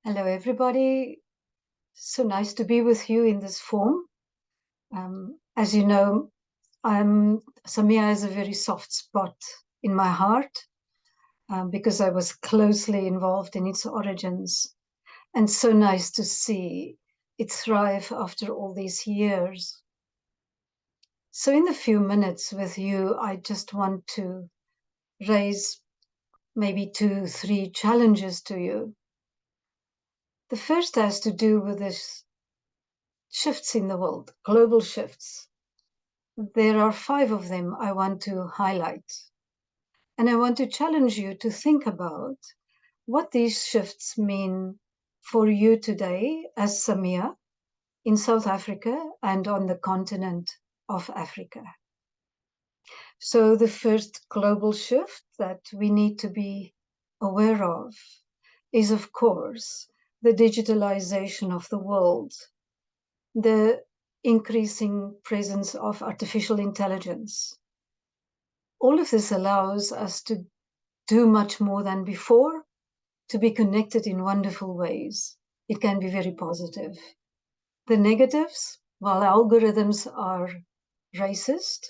Hello, everybody. So nice to be with you in this form. As you know, Samia has a very soft spot in my heart because I was closely involved in its origins. And so nice to see it thrive after all these years. So in the few minutes with you, I just want to raise maybe 2, 3 challenges to you. The first has to do with this shifts in the world, global shifts. There are 5 of them I want to highlight. And I want to challenge you to think about what these shifts mean for you today as Samia in South Africa and on the continent of Africa. So the first global shift that we need to be aware of is, of course, the digitalization of the world, the increasing presence of artificial intelligence. All of this allows us to do much more than before, to be connected in wonderful ways. It can be very positive. The negatives, while algorithms are racist,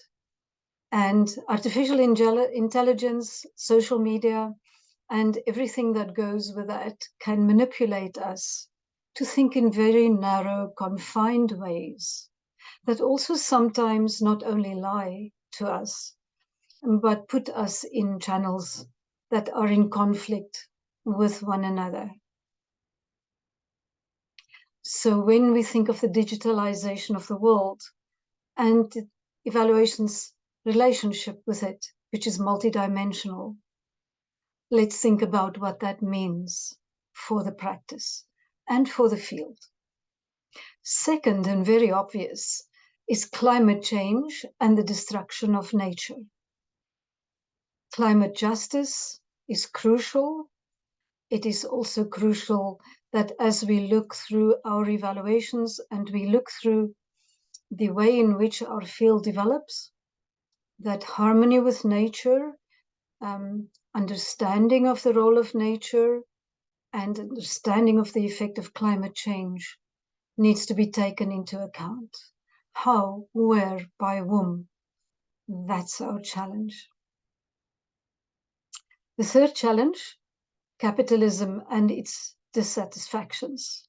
and artificial intelligence, social media, and everything that goes with that can manipulate us to think in very narrow, confined ways that also sometimes not only lie to us, but put us in channels that are in conflict with one another. So when we think of the digitalization of the world and evaluation's relationship with it, which is multidimensional, let's think about what that means for the practice and for the field. Second, and very obvious, is climate change and the destruction of nature. Climate justice is crucial. It is also crucial that as we look through our evaluations and we look through the way in which our field develops, that harmony with nature, understanding of the role of nature, and understanding of the effect of climate change needs to be taken into account. How, where, by whom? That's our challenge. The third challenge, capitalism and its dissatisfactions.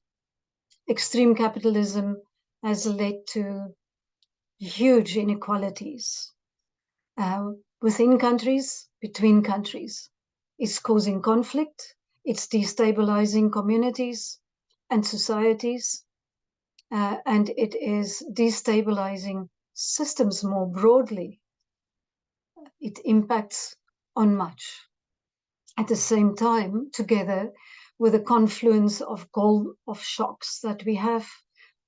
Extreme capitalism has led to huge inequalities within countries, between countries. It's causing conflict, it's destabilizing communities and societies, and it is destabilizing systems more broadly. It impacts on much. At the same time, together with the confluence of shocks that we have,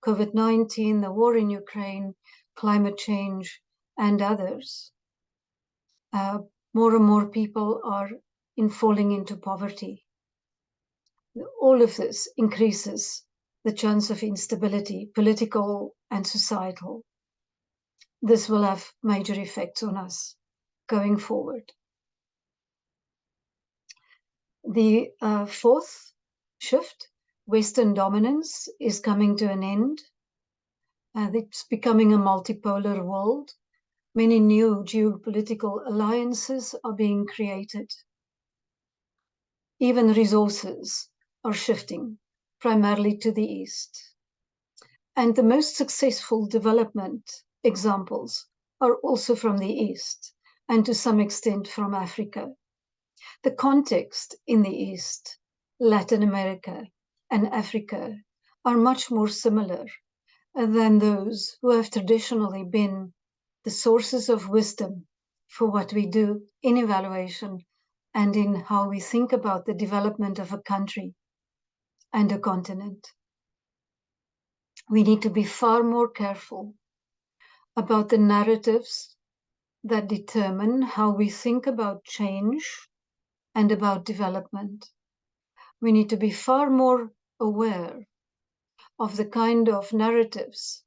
COVID-19, the war in Ukraine, climate change, and others, more and more people are falling into poverty. All of this increases the chance of instability, political and societal. This will have major effects on us going forward. The fourth shift, Western dominance, is coming to an end. It's becoming a multipolar world. Many new geopolitical alliances are being created. Even resources are shifting, primarily to the east. And the most successful development examples are also from the east, and to some extent from Africa. The context in the East, Latin America, and Africa are much more similar than those who have traditionally been the sources of wisdom for what we do in evaluation and in how we think about the development of a country and a continent. We need to be far more careful about the narratives that determine how we think about change and about development. We need to be far more aware of the kind of narratives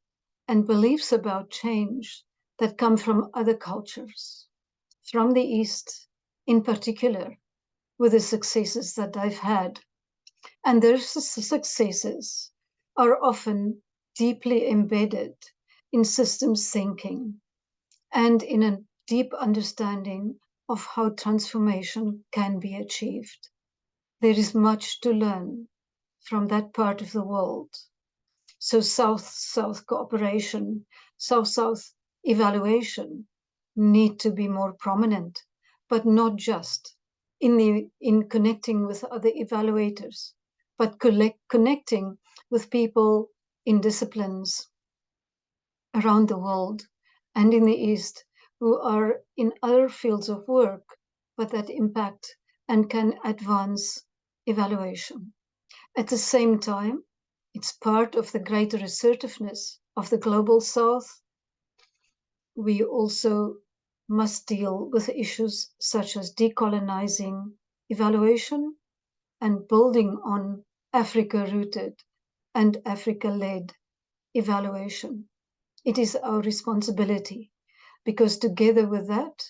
and beliefs about change that come from other cultures, from the East in particular, with the successes that they've had And their successes are often deeply embedded in systems thinking and in a deep understanding of how transformation can be achieved. There is much to learn from that part of the world. So South-South cooperation, South-South evaluation need to be more prominent, but not just in connecting with other evaluators, but connecting with people in disciplines around the world and in the East who are in other fields of work, but that impact and can advance evaluation. At the same time, it's part of the greater assertiveness of the global South. We also must deal with issues such as decolonizing evaluation and building on Africa-rooted and Africa-led evaluation. It is our responsibility because together with that,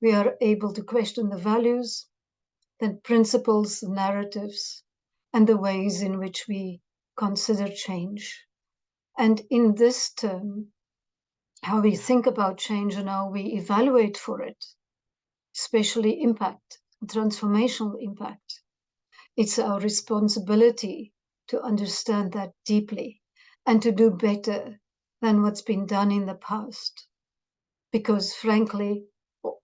we are able to question the values, the principles, the narratives, and the ways in which we consider change. And in this term, how we think about change and how we evaluate for it, especially impact, transformational impact, it's our responsibility to understand that deeply and to do better than what's been done in the past. Because frankly,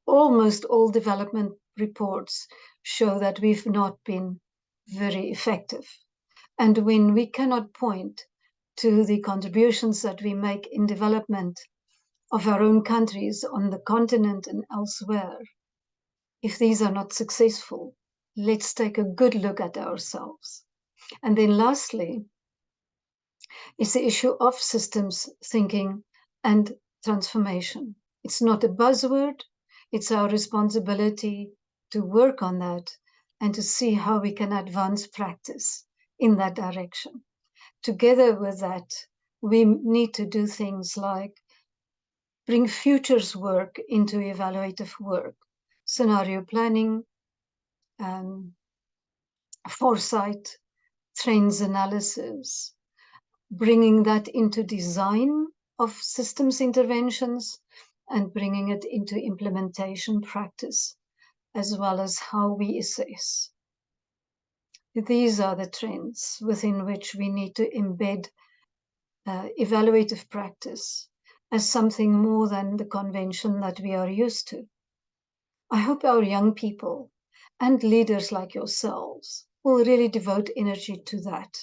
almost all development reports show that we've not been very effective. And when we cannot point to the contributions that we make in development of our own countries on the continent and elsewhere, if these are not successful, let's take a good look at ourselves. And then lastly, is the issue of systems thinking and transformation. It's not a buzzword, it's our responsibility to work on that and to see how we can advance practice in that direction. Together with that, we need to do things like bring futures work into evaluative work, scenario planning, foresight, trends analysis, bringing that into design of systems interventions and bringing it into implementation practice, as well as how we assess. These are the trends within which we need to embed evaluative practice as something more than the convention that we are used to. I hope our young people and leaders like yourselves will really devote energy to that,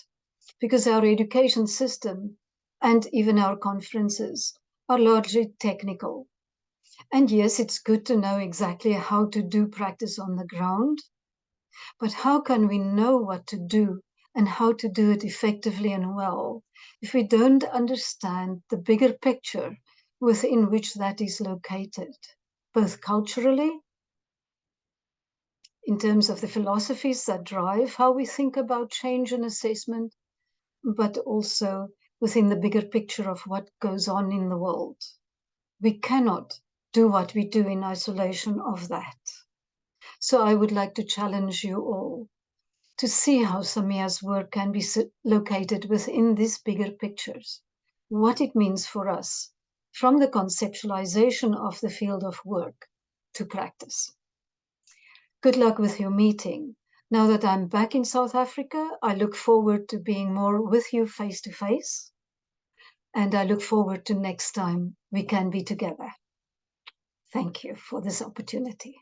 because our education system and even our conferences are largely technical. And yes, it's good to know exactly how to do practice on the ground, but how can we know what to do and how to do it effectively and well if we don't understand the bigger picture within which that is located, both culturally, in terms of the philosophies that drive how we think about change and assessment, but also within the bigger picture of what goes on in the world. We cannot do what we do in isolation of that. So I would like to challenge you all to see how Samia's work can be located within these bigger pictures, what it means for us from the conceptualization of the field of work to practice. Good luck with your meeting. Now that I'm back in South Africa, I look forward to being more with you face to face. And I look forward to next time we can be together. Thank you for this opportunity.